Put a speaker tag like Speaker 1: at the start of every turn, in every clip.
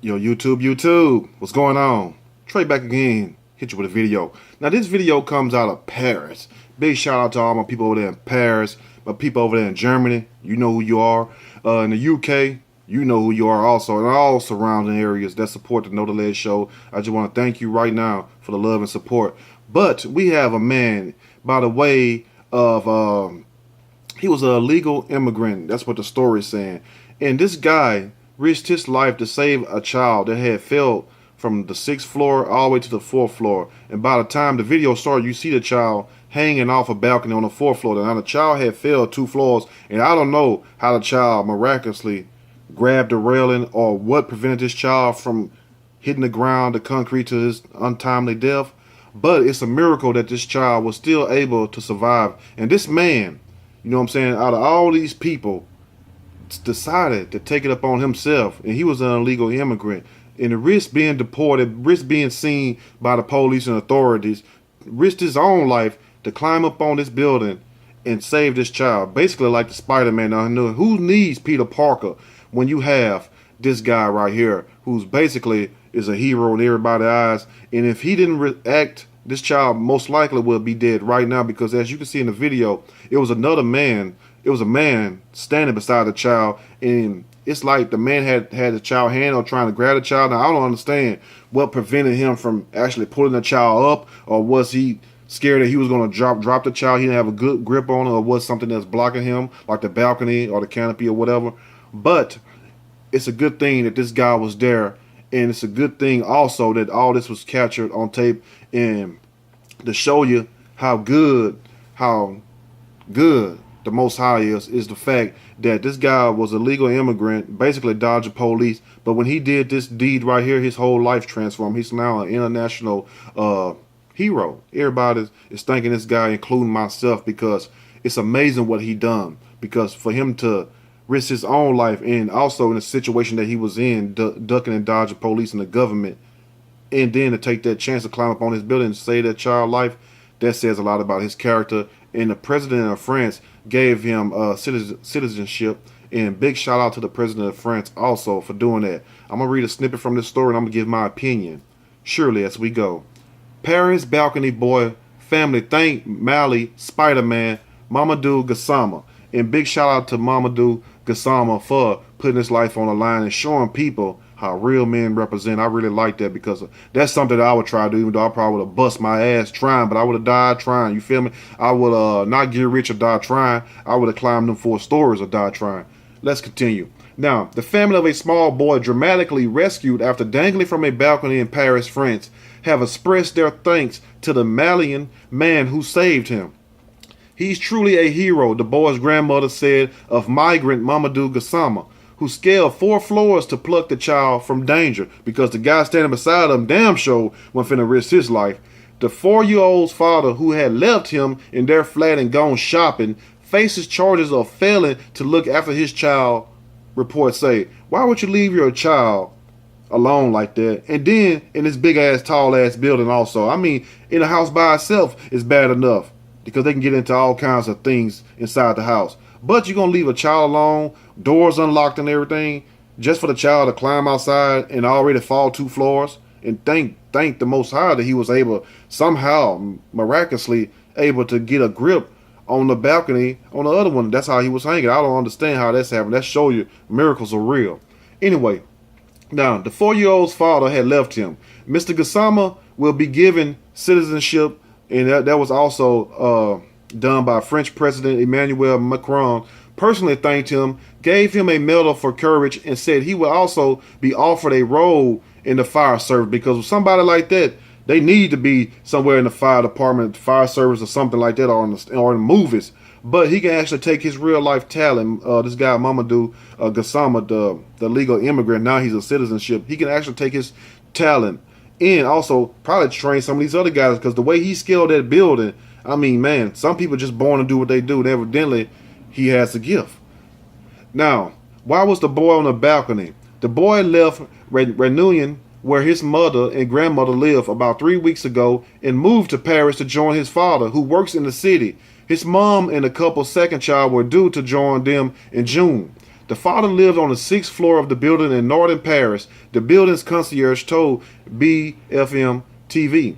Speaker 1: Yo, YouTube, what's going on? Trey back again, hit you with a video. Now, this video comes out of Paris. Big shout out to all my people over there in Paris, my people over there in Germany, you know who you are. In the UK, you know who you are also, and all surrounding areas that support the Know the Lead show. I just want to thank you right now for the love and support. But we have a man by the way of, he was a legal immigrant. That's what the story is saying. And this guy risked his life to save a child that had fell from the 6th floor all the way to the 4th floor. And by the time the video started, you see the child hanging off a balcony on the 4th floor. Now the child had fell 2 floors, and I don't know how the child miraculously grabbed the railing or what prevented this child from hitting the ground, the concrete, to his untimely death. But it's a miracle that this child was still able to survive. And this man, you know what I'm saying, out of all these people, decided to take it upon himself, and he was an illegal immigrant, and the risk being deported, risk being seen by the police and authorities, risked his own life to climb up on this building and save this child. Basically like the Spider-Man. Now, who needs Peter Parker when you have this guy right here who's basically is a hero in everybody's eyes? And if he didn't react, this child most likely will be dead right now, because as you can see in the video, it was another man. It was a man standing beside the child, and it's like the man had the child hand or trying to grab the child. Now, I don't understand what prevented him from actually pulling the child up, or was he scared that he was going to drop the child? He didn't have a good grip on it, or was something that's blocking him, like the balcony or the canopy or whatever. But it's a good thing that this guy was there, and it's a good thing also that all this was captured on tape, and to show you how good the Most High is the fact that this guy was a legal immigrant, basically dodging police. But when he did this deed right here, his whole life transformed. He's now an international hero. Everybody is thanking this guy, including myself, because it's amazing what he done. Because for him to risk his own life, and also in a situation that he was in, ducking and dodging police and the government, and then to take that chance to climb up on his building and save that child life, that says a lot about his character. And the president of France gave him citizenship. And big shout out to the president of France also for doing that. I'm going to read a snippet from this story, and I'm going to give my opinion. Surely, as we go. Paris balcony boy family thank Mali Spider-Man Mamadou Gassama. And big shout out to Mamadou Gassama for putting his life on the line and showing people how real men represent. I really like that, because that's something that I would try to do, even though I probably would have bust my ass trying, but I would have died trying. You feel me? I would not get rich or die trying. I would have climbed them 4 stories or died trying. Let's continue. Now, the family of a small boy dramatically rescued after dangling from a balcony in Paris, France, have expressed their thanks to the Malian man who saved him. He's truly a hero, the boy's grandmother said of migrant Mamadou Gassama, who scaled 4 floors to pluck the child from danger, because the guy standing beside him damn sure wasn't finna risk his life. The 4-year-old's father, who had left him in their flat and gone shopping, faces charges of failing to look after his child. Reports say, why would you leave your child alone like that? And then in this big ass, tall ass building also. I mean, in a house by itself is bad enough, because they can get into all kinds of things inside the house. But you're going to leave a child alone, doors unlocked and everything, just for the child to climb outside and already fall 2 floors? And thank the Most High that he was able, somehow, miraculously, able to get a grip on the balcony on the other one. That's how he was hanging. I don't understand how that's happened. That shows you miracles are real. Anyway, now, the 4-year-old's father had left him. Mr. Gassama will be given citizenship, and that was also done by French President Emmanuel Macron. Personally thanked him, gave him a medal for courage, and said he will also be offered a role in the fire service, because with somebody like that, they need to be somewhere in the fire department, fire service, or something like that, or in the movies. But he can actually take his real life talent. This guy Mamadou Gassama, the legal immigrant, now he's a citizenship. He can actually take his talent and also probably train some of these other guys, because the way he scaled that building, I mean, man, some people just born to do what they do, and evidently he has a gift. Now, why was the boy on the balcony? The boy left Renouillan, where his mother and grandmother live, about 3 weeks ago, and moved to Paris to join his father, who works in the city. His mom and the couple's second child were due to join them in June. The father lived on the 6th floor of the building in northern Paris. The building's concierge told BFM TV.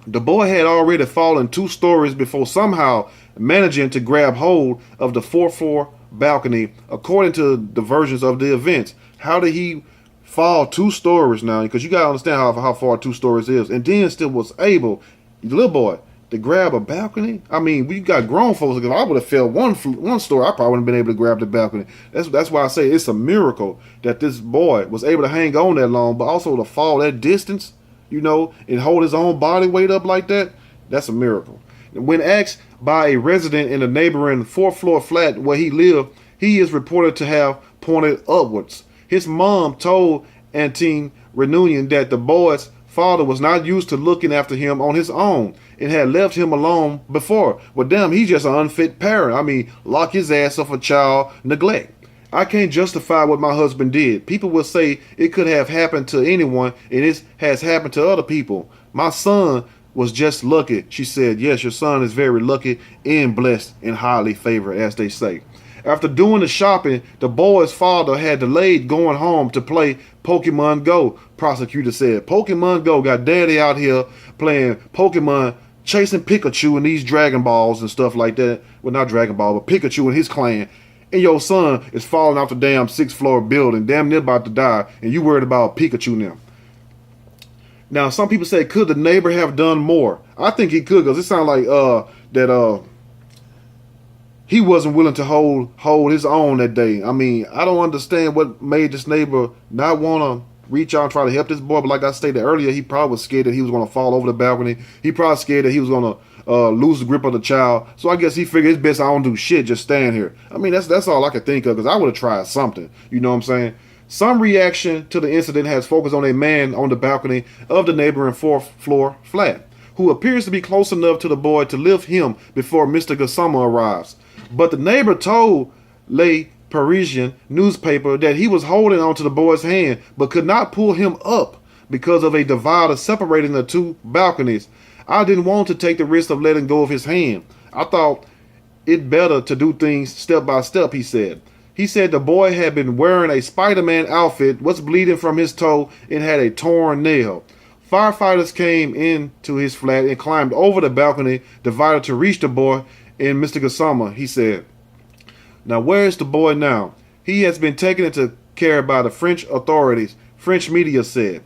Speaker 1: The boy had already fallen 2 stories before somehow managing to grab hold of the 4th floor balcony, according to the versions of the events. How did he fall 2 stories now? Because you got to understand how far 2 stories is. And then still was able, the little boy, to grab a balcony. I mean, we got grown folks. If I would have fell one story, I probably wouldn't have been able to grab the balcony. That's why I say it's a miracle that this boy was able to hang on that long, but also to fall that distance, and hold his own body weight up like that. That's a miracle. When asked by a resident in a neighboring 4th floor flat where he lived, he is reported to have pointed upwards. His mom told Antine Renunion that the boy's father was not used to looking after him on his own and had left him alone before. Well, damn, he's just an unfit parent. I mean, lock his ass up for child neglect. I can't justify what my husband did. People will say it could have happened to anyone, and it has happened to other people. My son was just lucky, she said. Yes, your son is very lucky and blessed and highly favored, as they say. After doing the shopping, the boy's father had delayed going home to play Pokemon Go, prosecutor said. Pokemon Go got daddy out here playing Pokemon, chasing Pikachu and these Dragon Balls and stuff like that. Well, not Dragon Ball, but Pikachu and his clan. And your son is falling off the damn 6th floor building, damn near about to die, and you worried about Pikachu now. Now, some people say, could the neighbor have done more? I think he could, because it sounds like that he wasn't willing to hold his own that day. I mean, I don't understand what made this neighbor not want to reach out and try to help this boy. But like I stated earlier, he probably was scared that he was going to fall over the balcony. He probably scared that he was going to lose the grip of the child. So I guess he figured it's best I don't do shit, just stand here. I mean, that's all I could think of, because I would have tried something. You know what I'm saying? Some reaction to the incident has focused on a man on the balcony of the neighboring 4th floor flat, who appears to be close enough to the boy to lift him before Mr. Gassama arrives. But the neighbor told Le Parisien newspaper that he was holding onto the boy's hand but could not pull him up because of a divider separating the 2 balconies. I didn't want to take the risk of letting go of his hand. I thought it better to do things step by step, he said. He said the boy had been wearing a Spider-Man outfit, was bleeding from his toe, and had a torn nail. Firefighters came into his flat and climbed over the balcony divider to reach the boy and Mr. Gassama, he said. Now, where is the boy now? He has been taken into care by the French authorities, French media said.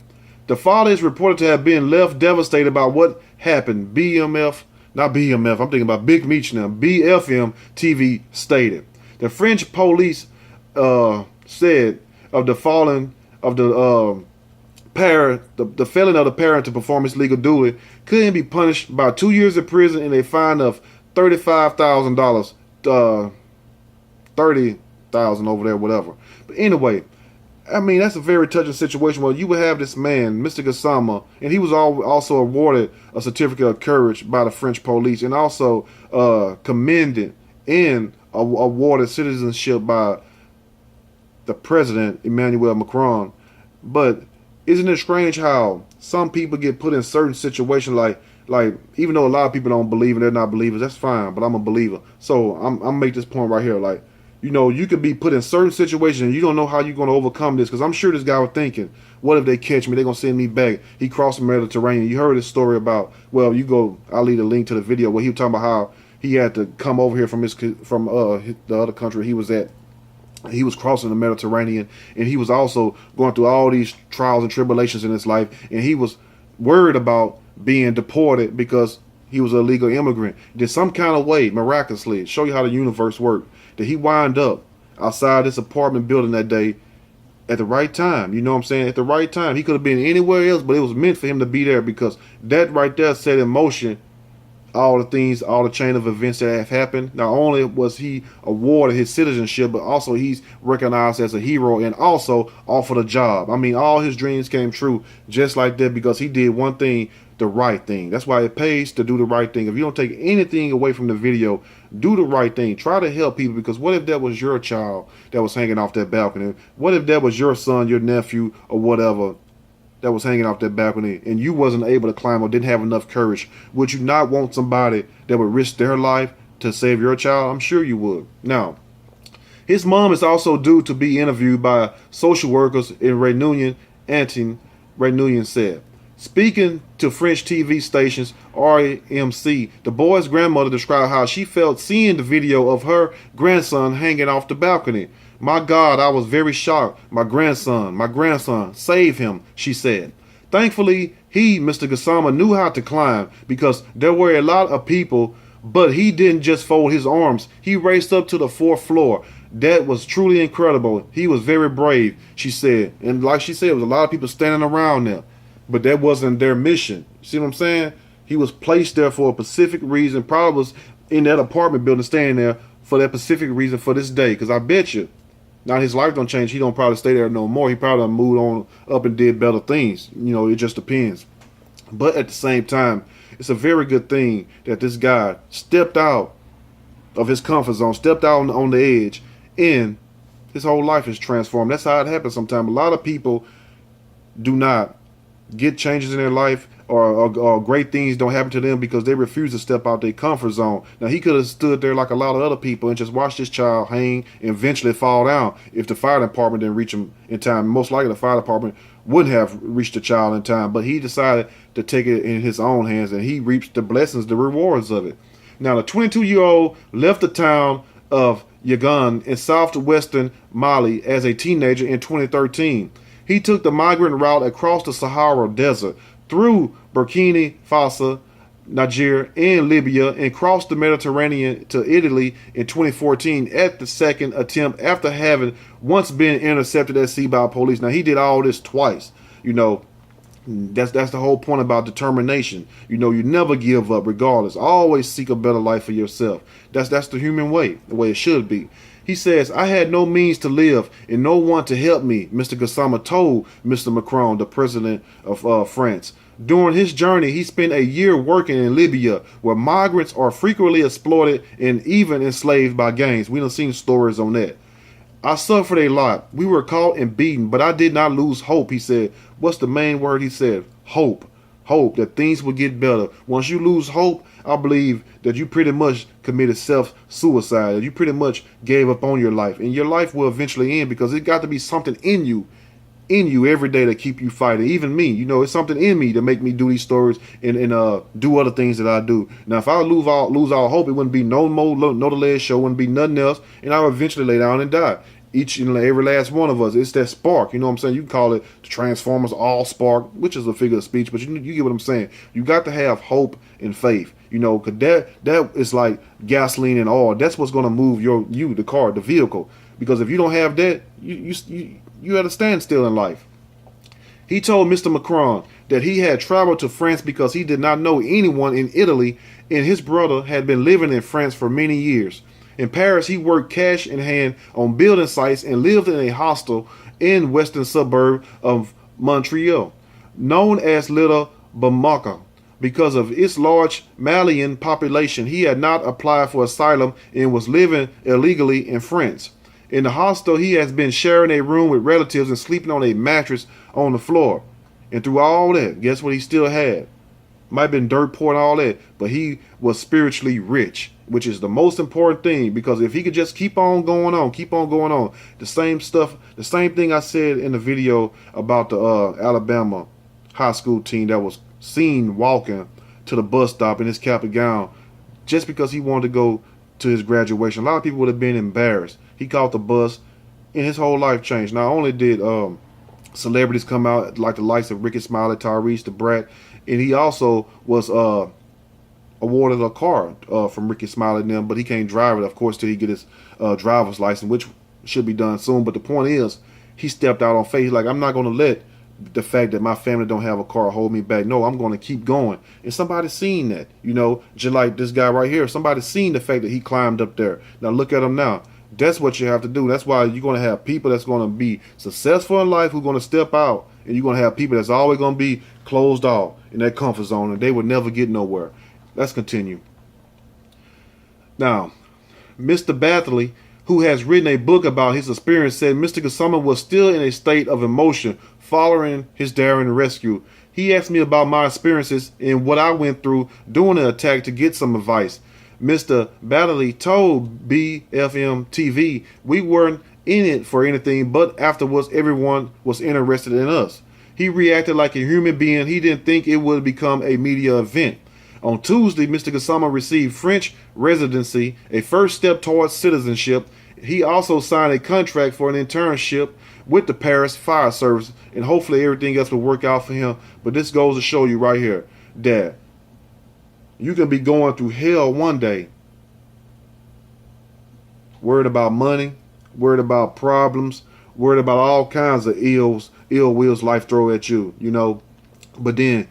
Speaker 1: The father is reported to have been left devastated about what happened. Not BMF, I'm thinking about Big Meech now. BFM TV stated. The French police said of the falling of the parent, the failing of the parent to perform his legal duty, couldn't be punished by 2 years in prison and a fine of $35,000, $30,000 over there, whatever. But anyway, I mean, that's a very touching situation where you would have this man, Mr. Gassama, and he was also awarded a certificate of courage by the French police, and also commended and awarded citizenship by the president, Emmanuel Macron. But isn't it strange how some people get put in certain situations, like even though a lot of people don't believe and they're not believers, that's fine, but I'm a believer. So I'm make this point right here, like, you could be put in certain situations and you don't know how you're going to overcome this, because I'm sure this guy was thinking, what if they catch me? They're going to send me back. He crossed the Mediterranean. You heard his story about, well, I'll leave a link to the video where he was talking about how he had to come over here from the other country he was at. He was crossing the Mediterranean, and he was also going through all these trials and tribulations in his life, and he was worried about being deported because he was an illegal immigrant. Did some kind of way, miraculously, show you how the universe worked, that he wind up outside this apartment building that day at the right time. You know what I'm saying? At the right time. He could have been anywhere else, but it was meant for him to be there, because that right there set in motion all the things, all the chain of events that have happened. Not only was he awarded his citizenship, but also he's recognized as a hero and also offered a job. I mean, all his dreams came true just like that, because he did one thing, the right thing. That's why it pays to do the right thing. If you don't take anything away from the video, do the right thing. Try to help people, because what if that was your child that was hanging off that balcony? What if that was your son, your nephew, or whatever that was hanging off that balcony, and you wasn't able to climb or didn't have enough courage? Would you not want somebody that would risk their life to save your child? I'm sure you would. Now, His mom is also due to be interviewed by social workers in Réunion. Antin Réunion said. Speaking to French TV stations RMC, the boy's grandmother described how she felt seeing the video of her grandson hanging off the balcony. My God, I was very shocked. My grandson, save him, she said. Thankfully, Mr. Gassama, knew how to climb because there were a lot of people, but he didn't just fold his arms. He raced up to the fourth floor. That was truly incredible. He was very brave, she said. And like she said, there was a lot of people standing around there. But that wasn't their mission. See what I'm saying? He was placed there for a specific reason. Probably was in that apartment building staying there for that specific reason for this day. Because I bet you, now his life don't change. He don't probably stay there no more. He probably moved on up and did better things. You know, it just depends. But at the same time, it's a very good thing that this guy stepped out of his comfort zone, stepped out on the edge, and his whole life is transformed. That's how it happens sometimes. A lot of people do not get changes in their life or great things don't happen to them because they refuse to step out their comfort zone. Now, he could have stood there like a lot of other people and just watched this child hang and eventually fall down if the fire department didn't reach him in time. Most likely the fire department wouldn't have reached the child in time, but he decided to take it in his own hands, and he reaped the blessings, the rewards of it. Now, the 22-year-old left the town of Yagan in southwestern Mali as a teenager in 2013. He took the migrant route across the Sahara Desert through Burkina Faso, Niger, and Libya, and crossed the Mediterranean to Italy in 2014 at the second attempt after having once been intercepted at sea by police. Now, he did all this twice. You know, that's the whole point about determination. You know, you never give up regardless. Always seek a better life for yourself. That's the human way, the way it should be. He says, I had no means to live and no one to help me, Mr. Gassama told Mr. Macron, the president of France. During his journey, he spent a year working in Libya, where migrants are frequently exploited and even enslaved by gangs. We done seen stories on that. I suffered a lot. We were caught and beaten, but I did not lose hope, he said. What's the main word he said? Hope. Hope that things will get better. Once you lose hope, I believe that you pretty much committed self-suicide. That you pretty much gave up on your life. And your life will eventually end because it got to be something in you every day to keep you fighting. Even me, you know, it's something in me to make me do these stories and do other things that I do. Now, if I lose all hope, it wouldn't be no more, no the last show, wouldn't be nothing else, and I would eventually lay down and die. Each and every last one of us, it's that spark. You know what I'm saying? You can call it the Transformers All Spark, which is a figure of speech, but you get what I'm saying. You got to have hope and faith. You know, cause that is like gasoline and oil. That's what's gonna move the car, the vehicle. Because if you don't have that, you at a standstill in life. He told Mr. Macron that he had traveled to France because he did not know anyone in Italy, and his brother had been living in France for many years. In Paris, he worked cash in hand on building sites and lived in a hostel in western suburb of Montreal, known as Little Bamako. Because of its large Malian population, he had not applied for asylum and was living illegally in France. In the hostel, he has been sharing a room with relatives and sleeping on a mattress on the floor. And through all that, guess what he still had? Might have been dirt poor and all that, but he was spiritually rich, which is the most important thing, because if he could just keep on going on, the same thing I said in the video about the Alabama high school team that was seen walking to the bus stop in his cap and gown just because he wanted to go to his graduation. A lot of people would have been embarrassed. He caught the bus and his whole life changed. Not only did celebrities come out like the likes of Ricky Smiley, Tyrese, the Brat, and he also was awarded a car from Ricky Smiley and them, but he can't drive it, of course, till he get his driver's license, which should be done soon. But the point is, he stepped out on faith. He's like, I'm not going to let the fact that my family don't have a car hold me back. No, I'm going to keep going. And somebody seen that, you know, just like this guy right here. Somebody seen the fact that he climbed up there. Now look at him now. That's what you have to do. That's why you're going to have people that's going to be successful in life who are going to step out, and you're going to have people that's always going to be closed off in that comfort zone, and they would never get nowhere. Let's continue. Now, Mr. Bathley, who has written a book about his experience, said Mr. Gassama was still in a state of emotion following his daring rescue. He asked me about my experiences and what I went through during the attack to get some advice. Mr. Baddeley told BFM TV we weren't in it for anything, but afterwards everyone was interested in us. He reacted like a human being. He didn't think it would become a media event. On Tuesday, Mr. Gassama received French residency, a first step towards citizenship. He also signed a contract for an internship with the Paris Fire Service, and hopefully everything else will work out for him. But this goes to show you right here that you can be going through hell one day, worried about money, worried about problems, worried about all kinds of ill wills life throw at you, you know. But then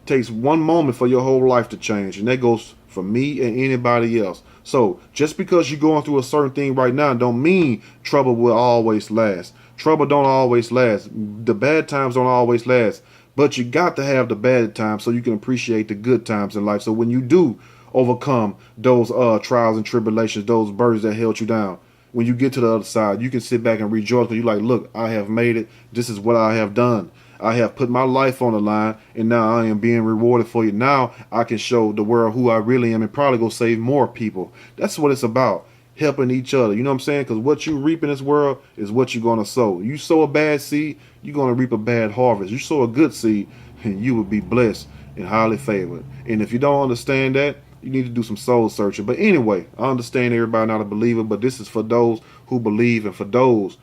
Speaker 1: takes one moment for your whole life to change, and that goes for me and anybody else. So just because you're going through a certain thing right now don't mean trouble will always last. Trouble don't always last. The bad times don't always last. But you got to have the bad times so you can appreciate the good times in life. So when you do overcome those trials and tribulations, those burdens that held you down, when you get to the other side, you can sit back and rejoice because you're like, look, I have made it. This is what I have done. I have put my life on the line, and now I am being rewarded for it. Now I can show the world who I really am and probably go save more people. That's what it's about, helping each other. You know what I'm saying? Because what you reap in this world is what you're going to sow. You sow a bad seed, you're going to reap a bad harvest. You sow a good seed, and you will be blessed and highly favored. And if you don't understand that, you need to do some soul searching. But anyway, I understand everybody not a believer, but this is for those who believe and for those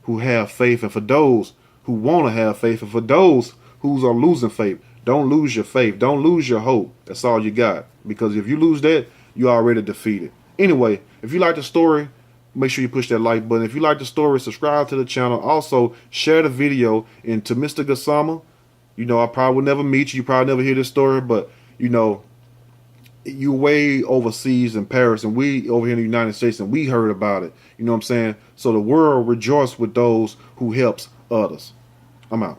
Speaker 1: who have faith and for those who want to have faith and for those who are losing faith. Don't lose your faith. Don't lose your hope. That's all you got. Because if you lose that, you're already defeated. Anyway, if you like the story, make sure you push that like button. If you like the story, subscribe to the channel. Also, share the video. And to Mr. Gassama, you know, I probably will never meet you. You probably never hear this story, but, you know, you way overseas in Paris and we over here in the United States and we heard about it. You know what I'm saying? So the world rejoice with those who helps others. I'm out.